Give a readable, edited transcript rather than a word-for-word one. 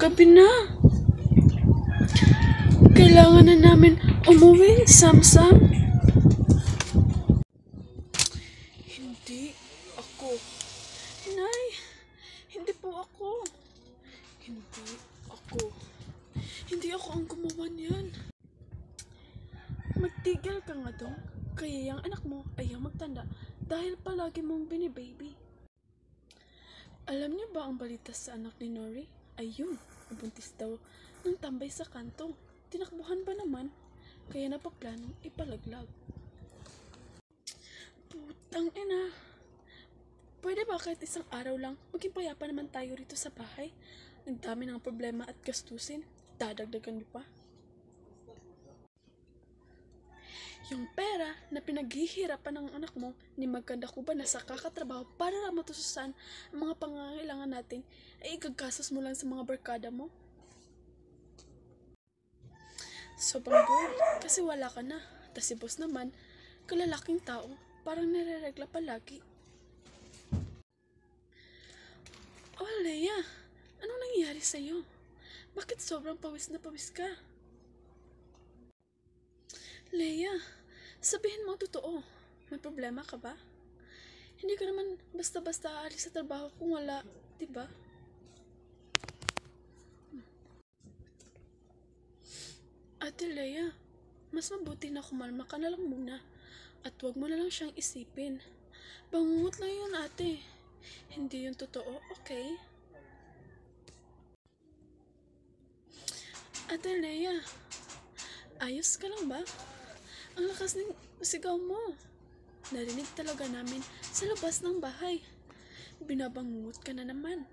Gabi na. Kailangan na namin umuwi, Sam-Sam. Hindi ako. Nay, hindi po ako. Hindi ako. Hindi ako ang gumawa niyan. Magtigil ka nga dong. Kaya yung anak mo ayaw magtanda dahil palagi mong binibaby. Alam niyo ba ang balita sa anak ni Nori? Ayun, nabuntis daw ng tambay sa kanto. Tinakbuhan ba naman? Kaya napaplanong ipalaglag. Putang ina. Pwede ba kahit isang araw lang maging payapa naman tayo rito sa bahay? Ang dami ng problema at gastusin. Dadagdagan niyo pa. Yung pera na pinaghihirapan ng anak mo ni maganda ko ba na sa kakatrabaho para lang matususan ang mga pangangailangan natin ay igagasos mo lang sa mga barkada mo? Sobrang bored kasi wala ka na. Tas si boss naman, kalalaking tao, parang nireregla palagi. Oh, Leia, anong nangyari sa'yo? Bakit sobrang pawis na pawis ka? Leia, sabihin mo totoo. May problema ka ba? Hindi ka naman basta-basta aalis sa trabaho kung wala, diba? Ate Leia, mas mabuti na kumalma ka na lang muna at huwag mo na lang siyang isipin. Bangungot lang yun, ate. Hindi yun totoo, okay? Ate Leia, ayos ka lang ba? Ang lakas ng sigaw mo. Narinig talaga namin sa labas ng bahay. Binabangungot ka na naman.